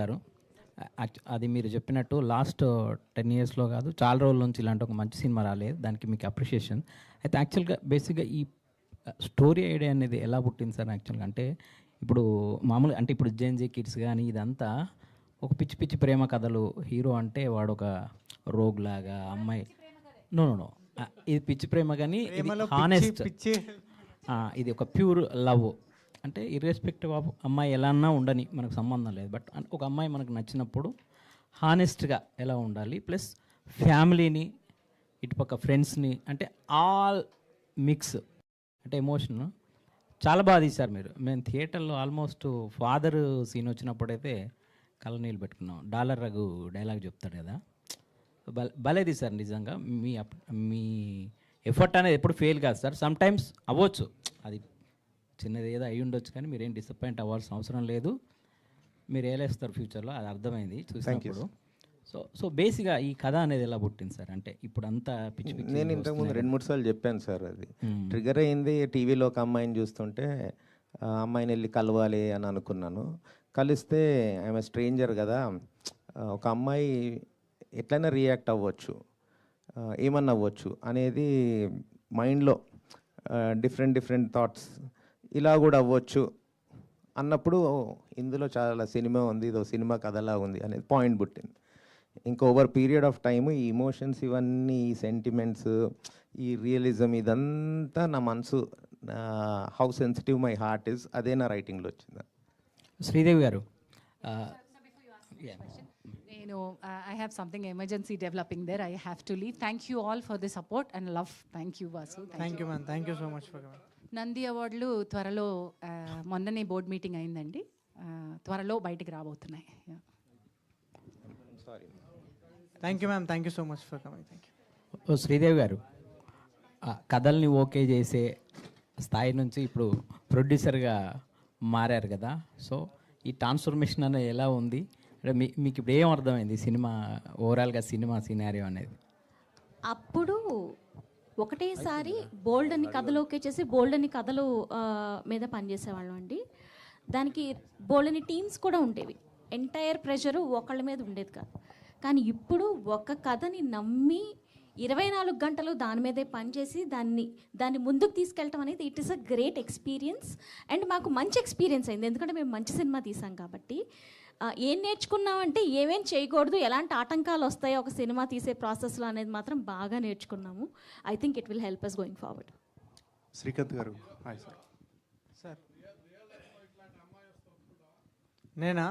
గారు అది మీరు చెప్పినట్టు లాస్ట్ 10 yearsలో కాదు చాలా రోజుల నుంచి ఇలాంటి ఒక మంచి సినిమా రాలేదు, దానికి మీకు అప్రిషియేషన్. అయితే యాక్చువల్గా బేసిక్గా ఈ స్టోరీ ఐడియా అనేది ఎలా పుట్టింది సార్? యాక్చువల్గా అంటే ఇప్పుడు మామూలుగా అంటే ఇప్పుడు జెన్జీ కిడ్స్ కానీ ఇదంతా ఒక పిచ్చి పిచ్చి ప్రేమ కథలు, హీరో అంటే వాడు ఒక రోగ్ లాగా, అమ్మాయి నో ఇది పిచ్చి ప్రేమ కానీ హానెస్ట్, ఇది ఒక ప్యూర్ లవ్. అంటే ఇర్రెస్పెక్టివ్ ఆఫ్ అమ్మాయి ఎలా అన్నా ఉండని మనకు సంబంధం లేదు, బట్ ఒక అమ్మాయి మనకు నచ్చినప్పుడు హానెస్ట్గా ఎలా ఉండాలి, ప్లస్ ఫ్యామిలీని ఇటుపక్క ఫ్రెండ్స్ని, అంటే ఆల్ మిక్స్, అంటే ఎమోషన్ చాలా బాగా తీశారు మీరు. మేము థియేటర్లో ఆల్మోస్ట్ ఫాదర్ సీన్ వచ్చినప్పుడైతే కళ్ళనీళ్ళు పెట్టుకున్నాం. డాలర్ రఘు డైలాగ్ చెప్తాడు కదా, భలే తీశారు నిజంగా. మీ ఎఫర్ట్ అనేది ఎప్పుడు ఫెయిల్ కాదు సార్. సమ్ టైమ్స్ అవ్వచ్చు, అది చిన్నది ఏదో అయ్యి ఉండొచ్చు, కానీ మీరేం డిసప్పాయింట్ అవ్వాల్సిన అవసరం లేదు. మీరు ఏలేస్తారు ఫ్యూచర్లో, అది అర్థమైంది చూసినప్పుడు. సో బేసిక్గా ఈ కథ అనేది ఎలా పుట్టింది సార్? అంటే ఇప్పుడు అంతా పిచ్చి పిచ్చి, నేను ఇంతకుముందు 2-3 సార్లు చెప్పాను సార్. అది ట్రిగర్ అయింది టీవీలో ఒక అమ్మాయిని చూస్తుంటే, ఆ అమ్మాయిని వెళ్ళి కలవాలి అని అనుకున్నాను. కలిస్తే ఆమె స్ట్రేంజర్ కదా, ఒక అమ్మాయి ఎట్లయినా రియాక్ట్ అవ్వచ్చు, ఏమన్నా అవ్వచ్చు అనేది మైండ్లో డిఫరెంట్ థాట్స్, ఇలా కూడా అవ్వచ్చు అన్నప్పుడు ఇందులో చాలా సినిమా ఉంది, ఇదో సినిమా కథలా ఉంది అనేది పాయింట్ పుట్టింది. ఇంకా ఓవర్ పీరియడ్ ఆఫ్ టైము ఈ ఇమోషన్స్ ఇవన్నీ, ఈ సెంటిమెంట్స్, ఈ రియలిజం, ఇదంతా నా మనసు, how sensitive my heart is, అదే నా రైటింగ్లో వచ్చింది. శ్రీదేవి గారు, నేను I have something emergency developing there, I have to leave. Thank you all for the support and love. Thank you Vasu. Thank you ma'am, thank you so much for coming. Nandi అవార్డులు త్వరలో మొన్ననే బోర్డ్ మీటింగ్ అయిందండి, త్వరలో బయటికి రాబోతున్నాయి. Thank you ma'am, thank you so much for coming. Thank you. Sridevi గారు, కథల్ని ఓకే చేసే స్థాయి నుంచి ఇప్పుడు ప్రొడ్యూసర్గా మారారు కదా, సో ఈ ట్రాన్స్ఫర్మేషన్ అనేది ఎలా ఉంది? అంటే మీకు ఇప్పుడు ఏం అర్థమైంది సినిమా ఓవరాల్గా, సినిమా సినారియో అనేది? అప్పుడు ఒకటేసారి బోల్డ్ అని కథలు ఓకే చేసి బోల్డ్ అని కథలు మీద పనిచేసేవాళ్ళం అండి. దానికి బోల్డ్ అని టీమ్స్ కూడా ఉండేవి, ఎంటైర్ ప్రెషరు ఒకళ్ళ మీద ఉండేది కాదు. కానీ ఇప్పుడు ఒక కథని నమ్మి 24 గంటలు దాని మీదే పనిచేసి దాన్ని ముందుకు తీసుకెళ్ళటం అనేది it is a great experience. And మాకు మంచి ఎక్స్పీరియన్స్ అయింది, ఎందుకంటే మేము మంచి సినిమా తీసాం కాబట్టి. ఏం నేర్చుకున్నామంటే ఏమేం చేయకూడదు, ఎలాంటి ఆటంకాలు వస్తాయో ఒక సినిమా తీసే ప్రాసెస్లో అనేది మాత్రం బాగా నేర్చుకున్నాము. I think it will help us going forward. Srikanth గారు, హాయ్ సార్. సార్ నేనా,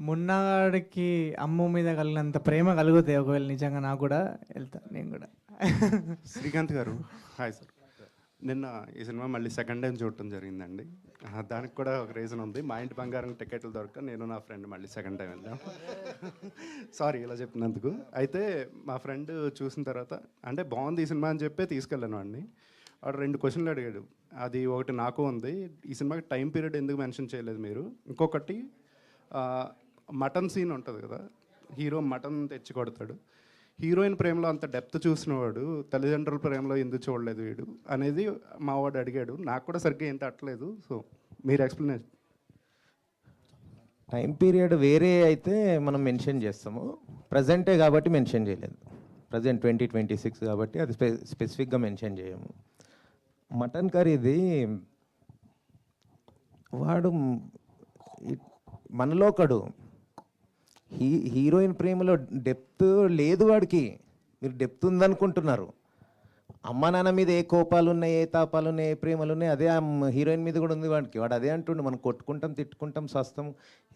మున్నాడికి అమ్మ మీద కలిగినంత ప్రేమ కలుగుతాయి ఒకవేళ నిజంగా నాకు కూడా, వెళ్తా నేను కూడా. శ్రీకాంత్ గారు, హాయ్ సార్. నిన్న ఈ సినిమా మళ్ళీ సెకండ్ టైం చూడటం జరిగిందండి. దానికి కూడా ఒక రీజన్ ఉంది. మా ఇంటి బంగారం టికెట్లు దొరక నేను నా ఫ్రెండ్ మళ్ళీ సెకండ్ టైం వెళ్ళాం. సారీ ఇలా చెప్పినందుకు. అయితే మా ఫ్రెండ్ చూసిన తర్వాత అంటే బాగుంది ఈ సినిమా అని చెప్పి తీసుకెళ్ళాను వాడిని. వాడు 2 క్వశ్చన్లు అడిగాడు. అది ఒకటి నాకు ఉంది, ఈ సినిమాకి టైం పీరియడ్ ఎందుకు మెన్షన్ చేయలేదు మీరు? ఇంకొకటి మటన్ సీన్ ఉంటుంది కదా, హీరో మటన్ తెచ్చి కొడతాడు, హీరోయిన్ ప్రేమలో అంత డెప్త్ చూసినవాడు తల్లిదండ్రుల ప్రేమలో ఎందుకు చూడలేదు వీడు అనేది మా వాడు అడిగాడు. నాకు కూడా సరిగ్గా ఏం తట్టలేదు. సో మీరు ఎక్స్ప్లెనేషన్. టైం పీరియడ్ వేరే అయితే మనం మెన్షన్ చేస్తాము, ప్రజెంటే కాబట్టి మెన్షన్ చేయలేదు. ప్రజెంట్ 2026 కాబట్టి అది స్పెసిఫిక్గా మెన్షన్ చేయము. మటన్ కర్రీది వాడు మనలో ఒకడు, హీరోయిన్ ప్రేమలో డెప్త్ లేదు వాడికి. మీరు డెప్త్ ఉందనుకుంటున్నారు. అమ్మ నాన్న మీద ఏ కోపాలు ఉన్నాయి, ఏ తాపాలు ఉన్నాయి, ఏ ప్రేమలు ఉన్నాయి, అదే హీరోయిన్ మీద కూడా ఉంది వాడికి. వాడు అదే అంటుండు, మనం కొట్టుకుంటాం, తిట్టుకుంటాం, సస్తాం,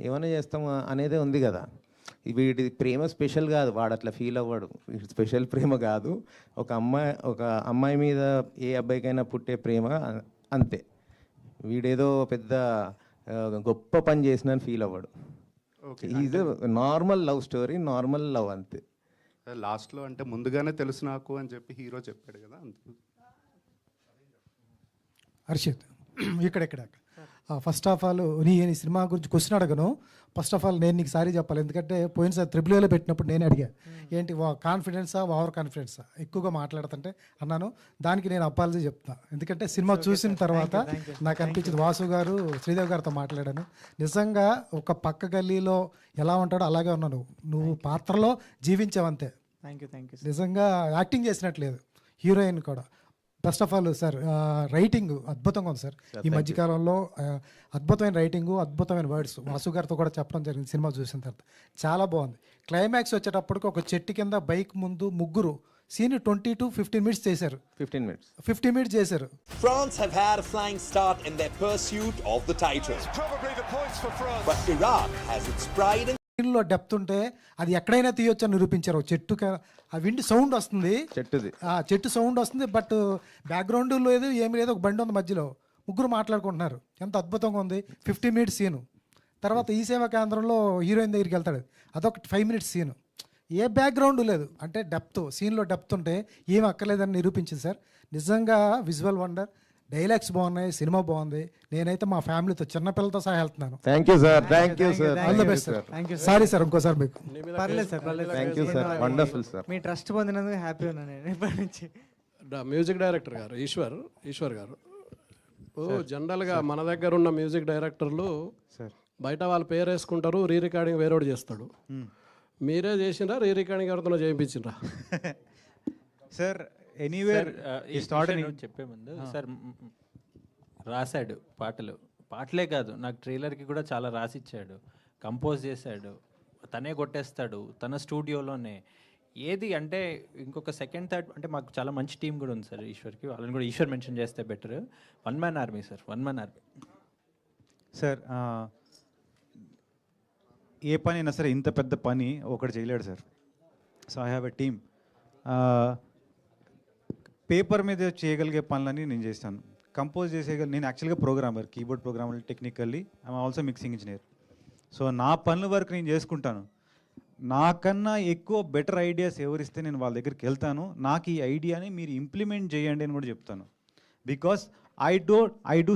ఏమైనా చేస్తాం అనేదే ఉంది కదా. వీడి ప్రేమ స్పెషల్ కాదు, వాడు అట్లా ఫీల్ అవ్వడు. వీడి స్పెషల్ ప్రేమ కాదు, ఒక అమ్మాయి మీద ఏ అబ్బాయికైనా పుట్టే ప్రేమ అంతే. వీడేదో పెద్ద గొప్ప పని చేసిన ఫీల్ అవ్వడు. Is normal love story, normal love అంతే. లాస్ట్లో అంటే ముందుగానే తెలుసు నాకు అని చెప్పి హీరో చెప్పాడు కదా. హర్షిత్, ఇక్కడ ఫస్ట్ ఆఫ్ ఆల్ నేను ఈ సినిమా గురించి క్వశ్చన్ అడగను. ఫస్ట్ ఆఫ్ ఆల్ నేను నీకు సారీ చెప్పాలి, ఎందుకంటే పోయినసారి AAAలో పెట్టినప్పుడు నేను అడిగా ఏంటి కాన్ఫిడెన్సా ఓవర్ కాన్ఫిడెన్సా ఎక్కువగా మాట్లాడుతుంటే అన్నాను. దానికి నేను అపాలజీ చెప్తాను, ఎందుకంటే సినిమా చూసిన తర్వాత నాకు అనిపించింది. వాసు గారు శ్రీదేవి గారితో మాట్లాడాను, నిజంగా ఒక పక్క గల్లీలో ఎలా ఉంటాడో అలాగే ఉన్నాను. నువ్వు పాత్రలో జీవించావంతే. Thank you. నిజంగా యాక్టింగ్ చేసినట్లేదు. హీరోయిన్ కూడా first of all sir writing అద్భుతంగా ఉంది సార్. ఈ మధ్యకాలంలో అద్భుతమైన రైటింగు, అద్భుతమైన వర్డ్స్ వాసు గారితో కూడా చెప్పడం జరిగింది సినిమా చూసిన తర్వాత. చాలా బాగుంది. క్లైమాక్స్ వచ్చేటప్పటికి ఒక చెట్టు కింద బైక్ ముందు ముగ్గురు సీన్ 20 to 15 minutes చేశారు. 15 minutes చేశారు. France have had a flying start in their pursuit of the title. Probably the points for France. But Iraq has its pride in లో డెప్త్ ఉంటే అది ఎక్కడైనా తీయొచ్చు అని నిరూపించారు. చెట్టు ఆ విండ్ సౌండ్ వస్తుంది, చెట్టు సౌండ్ వస్తుంది, బట్ బ్యాక్గ్రౌండ్ లేదు, ఏమి లేదు, ఒక బండి ఉంది మధ్యలో, ముగ్గురు మాట్లాడుకుంటున్నారు. ఎంత అద్భుతంగా ఉంది. 50 minutes సీను. తర్వాత ఈ సేవా కేంద్రంలో హీరోయిన్ దగ్గరికి వెళ్తాడు, అదొక 5 minutes సీను. ఏ బ్యాక్గ్రౌండ్ లేదు, అంటే డెప్త్, సీన్లో డెప్త్ ఉంటే ఏం అక్కర్లేదని నిరూపించింది సార్. నిజంగా విజువల్ వండర్, డైలాగ్స్ బాగున్నాయి, సినిమా బాగుంది. నేనైతే మా ఫ్యామిలీతో చిన్నపిల్లలతో సహా వెళ్తున్నాను. Thank you sir. All the best sir. Sorry sir, ఇంకోసారి మీకు. పర్లేదు sir, thank you sir, wonderful sir. మీ ట్రస్ట్ పొందినందుకు హ్యాపీ ఉన్నాను నేను ఇప్పటి నుంచి. మ్యూజిక్ డైరెక్టర్ గారు ఈశ్వర్ గారు, జనరల్గా మన దగ్గర ఉన్న మ్యూజిక్ డైరెక్టర్లు బయట వాళ్ళ పేరు వేసుకుంటారు, రీ రికార్డింగ్ వేరేవాడు చేస్తాడు. మీరే చేసిండ్రా, రీ రికార్డింగ్ ఎవరితో చేయించిండ్రా? సార్ ఎనీవేర్ చెప్పే ముందు సార్ రాశాడు పాటలు, పాటలే కాదు, నాకు ట్రైలర్కి కూడా చాలా రాసిచ్చాడు, కంపోజ్ చేశాడు, తనే కొట్టేస్తాడు తన స్టూడియోలోనే. ఏది అంటే ఇంకొక సెకండ్ థర్డ్ అంటే మాకు చాలా మంచి టీం కూడా ఉంది సార్ ఈశ్వర్కి, వాళ్ళని కూడా ఈశ్వర్ మెన్షన్ చేస్తే better. 1 man army sir, 1 man army. Sir ఏ పని అయినా సరే ఇంత పెద్ద పని ఒకటి చేయలేడు sir. So I have a team. Paper మీద చేయగలిగే పనులని నేను చేస్తాను, కంపోజ్ నేను యాక్చువల్గా programmer, keyboard programmer, technically I'm also mixing engineer. So నా పనుల వరకు నేను చేసుకుంటాను. నాకన్నా ఎక్కువ బెటర్ ఐడియాస్ ఎవరిస్తే నేను వాళ్ళ దగ్గరికి వెళ్తాను, నాకు ఈ ఐడియాని మీరు ఇంప్లిమెంట్ చేయండి అని కూడా చెప్తాను. Because I do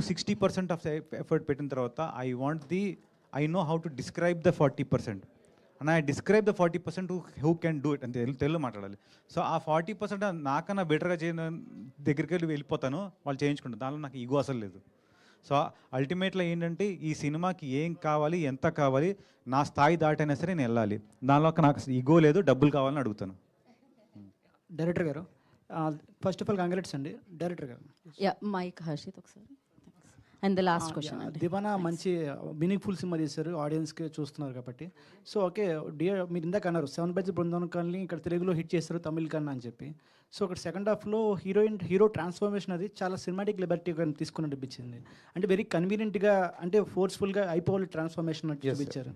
60% of effort పెట్టిన తర్వాత I know how to describe the 40%. And I describe the 40% who can do it అంటే తెలుగు మాట్లాడాలి. సో ఆ 40% నాకన్నా బెటర్గా దగ్గరికి వెళ్ళిపోతాను, వాళ్ళు చేయించుకుంటారు. దానిలో నాకు ఈగో అసలు లేదు. సో అల్టిమేట్గా ఏంటంటే ఈ సినిమాకి ఏం కావాలి, ఎంత కావాలి, నా స్థాయి దాటైనా సరే నేను వెళ్ళాలి. దానిలో నాకు ఈగో లేదు, డబ్బులు కావాలని అడుగుతాను. డైరెక్టర్ గారు, ఫస్ట్ ఆఫ్ ఆల్ కంగ్రాట్స్ అండి డైరెక్టర్ గారు. మైక్ హర్షిత్ ఒకసారి. And the last question. Deewana మంచి మీనింగ్ఫుల్ సినిమా చేశారు, ఆడియన్స్కి చూస్తున్నారు కాబట్టి. సో ఓకే, మీరు ఇందాక అన్నారు 7 బడ్జెట్ బృందావన్ కానీ ఇక్కడ తెలుగులో హిట్ చేస్తారు, తమిళ్ కన్నా అని చెప్పి. సో అక్కడ సెకండ్ హాఫ్లో హీరో ట్రాన్స్ఫర్మేషన్ అది చాలా సినిమాటిక్ లిబర్టీగా తీసుకున్నట్టు అనిపించింది. అంటే వెరీ కన్వీనియంట్గా, అంటే ఫోర్స్ఫుల్గా అయిపోవాలి ట్రాన్స్ఫర్మేషన్ అని చూపించారు.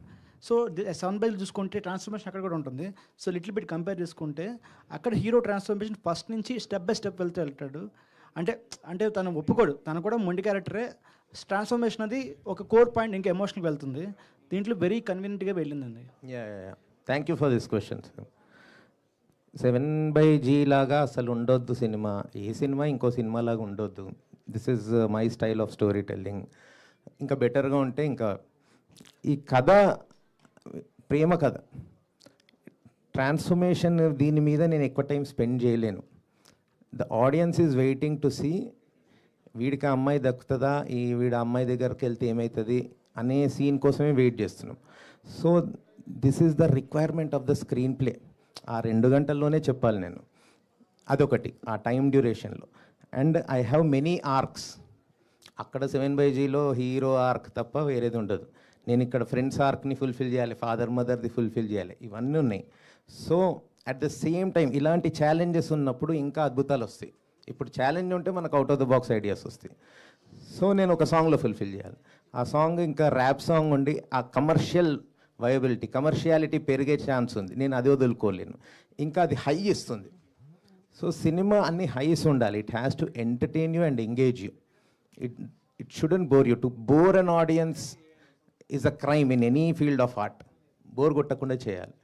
సో 7 బడ్జెట్ చూసుకుంటే ట్రాన్స్ఫర్మేషన్ అక్కడ కూడా ఉంటుంది. సో లిటిల్ బిట్ కంపేర్ చేసుకుంటే అక్కడ హీరో ట్రాన్స్ఫర్మేషన్ ఫస్ట్ నుంచి స్టెప్ బై స్టెప్ వెళ్తాడు. అంటే తను ఒప్పుకోడు, తను కూడా మొండి క్యారెక్టరే. ట్రాన్స్ఫర్మేషన్ అది ఒక కోర్ పాయింట్, ఇంకా ఎమోషనల్గా వెళ్తుంది. దీంట్లో వెరీ కన్వీనియంట్గా వెళ్ళిందండి. Thank you for this question. 7/G లాగా అసలు ఉండొద్దు సినిమా, ఏ సినిమా ఇంకో సినిమా లాగా ఉండొద్దు. This is my style of story telling. ఇంకా బెటర్గా ఉంటే ఇంకా ఈ కథ ప్రేమ కథ, ట్రాన్స్ఫర్మేషన్ దీని మీద నేను ఎక్కువ టైం స్పెండ్ చేయలేను. The audience is waiting to see వీడికి ఆ అమ్మాయి దక్కుతుందా, వీడి అమ్మాయి దగ్గరికి వెళ్తే ఏమవుతుంది అనే సీన్ కోసమే వెయిట్ చేస్తున్నాం. So this is the requirement of the screenplay. ఆ 2 గంటల్లోనే చెప్పాలి నేను, అదొకటి ఆ టైం డ్యూరేషన్లో. And I have many arcs. అక్కడ 7/Gలో హీరో ఆర్క్ తప్ప వేరేది ఉండదు. నేను ఇక్కడ ఫ్రెండ్స్ ఆర్క్ని ఫుల్ఫిల్ చేయాలి, ఫాదర్ మదర్ది ఫుల్ఫిల్ చేయాలి, ఇవన్నీ ఉన్నాయి. So at the same time ఇలాంటి ఛాలెంజెస్ ఉన్నప్పుడు ఇంకా అద్భుతాలు వస్తాయి. ఇప్పుడు ఛాలెంజ్ ఉంటే మనకు out of the box ideas వస్తాయి. సో నేను ఒక సాంగ్లో ఫుల్ఫిల్ చేయాలి. ఆ సాంగ్ ఇంకా ర్యాప్ సాంగ్ ఉండి ఆ కమర్షియాలిటీ పెరిగే ఛాన్స్ ఉంది. నేను అది వదులుకోలేను, ఇంకా అది హై ఇస్తుంది. సో సినిమా అన్ని హైస్ ఉండాలి. It has to entertain you and engage you. It shouldn't bore you. To bore an audience is a crime in any field of art. Bore కొట్టకుండా చేయాలి.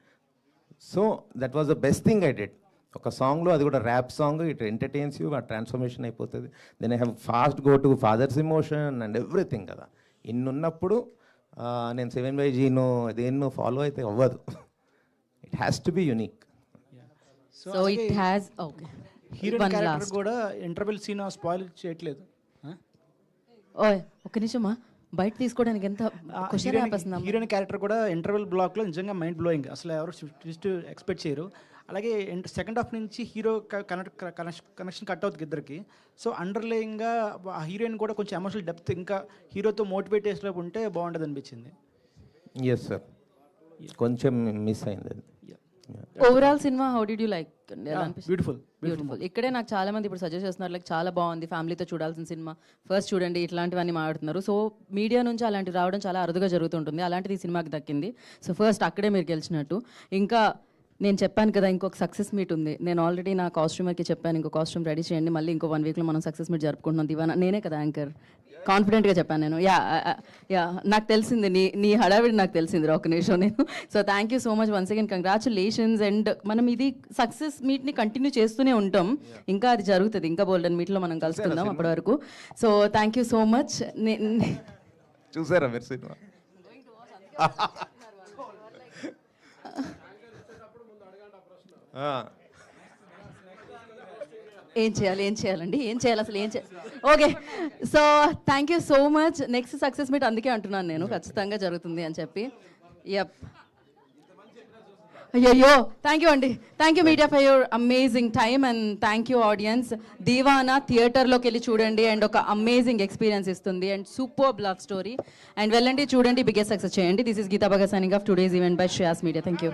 So that was the best thing I did. ఒక సాంగ్లో, అది కూడా rap song, it entertains you, ఆ ట్రాన్స్ఫర్మేషన్ అయిపోతుంది. Then I have fast go to father's emotion and everything కదా. ఇన్నున్నప్పుడు నేను 7/Gను దేన్నో ఫాలో అయితే అవ్వదు. It has to be unique. So it has okay. Heroine character కూడా ఇంటర్వెల్ సీన్ స్పాయిల్ చేయట్లేదు. ఓయ్ ఒక్క నిమిషమా, బయట తీసుకోవడానికి ఎంత హీరోయిన్ క్యారెక్టర్ కూడా ఇంటర్వెల్ బ్లాక్లో నిజంగా మైండ్ బ్లోయింగ్. అసలు ఎవరు ట్విస్ట్ ఎక్స్పెక్ట్ చేయరు. అలాగే సెకండ్ హాఫ్ నుంచి హీరో కనెక్షన్ కట్ అవుతుంది ఇద్దరికి. సో అండర్లయింగ్గా ఆ హీరోయిన్ కూడా కొంచెం ఎమోషనల్ డెప్త్ ఇంకా హీరోతో మోటివేట్ చేసేలా ఉంటే బాగుంటుంది అనిపించింది. ఎస్ సార్, కొంచెం మిస్ అయింది. Overall cinema how did you like? Beautiful. ఇక్కడే నాకు చాలా మంది ఇప్పుడు సజెస్ట్ చేస్తున్నారు, లైక్ చాలా బాగుంది, ఫ్యామిలీతో చూడాల్సిన సినిమా, ఫస్ట్ చూడండి, ఇట్లాంటివన్నీ మాట్లాడుతున్నారు. సో మీడియా నుంచి అలాంటివి రావడం చాలా అరుదుగా జరుగుతుంటుంది. అలాంటిది ఈ సినిమాకి దక్కింది. సో ఫస్ట్ అక్కడే మీరు గెలిచినట్టు. ఇంకా నేను చెప్పాను కదా ఇంకొక సక్సెస్ మీట్ ఉంది. నేను ఆల్రెడీ నా కాస్ట్యూమర్కి చెప్పాను, ఇంకో కాస్ట్యూమ్ రెడీ చేయండి, మళ్ళీ ఇంకో 1 వీక్లో మనం సక్సెస్ మీట్ జరుపుకుంటున్నాం. దివానా నేనే కదా యాంకర్, కాన్ఫిడెంట్గా చెప్పాను నేను. యా నాకు తెలిసింది, నీ హడావిడి నాకు తెలిసింది ఒక నిమిషం నేను. So thank you so much once again, congratulations. And మనం ఇది సక్సెస్ మీట్ని కంటిన్యూ చేస్తూనే ఉంటాం, ఇంకా అది జరుగుతుంది, ఇంకా బోల్డెన్ మీట్లో మనం కలుసుకుందాం అప్పటి వరకు. So thank you so much. చూసారా మీరు సినిమా? ఏం చేయాలండి, ఏం చేయాలి అసలు, ఏం చేయాలి? Okay, so thank you so much. Next success meet అందుకే అంటున్నాను నేను, ఖచ్చితంగా జరుగుతుంది అని చెప్పి. యప్ అయ్యో థ్యాంక్ యూ అండి, thank you media for your amazing time and thank you audience. Deewana థియేటర్లోకి వెళ్ళి చూడండి అండ్ ఒక అమేజింగ్ ఎక్స్పీరియన్స్ ఇస్తుంది and super love story. And వెళ్ళండి చూడండి, బిగ్గెస్ట్ సక్సెస్ చేయండి. This is Geeta Bhagat signing off today's event by Shreyas media. Thank you.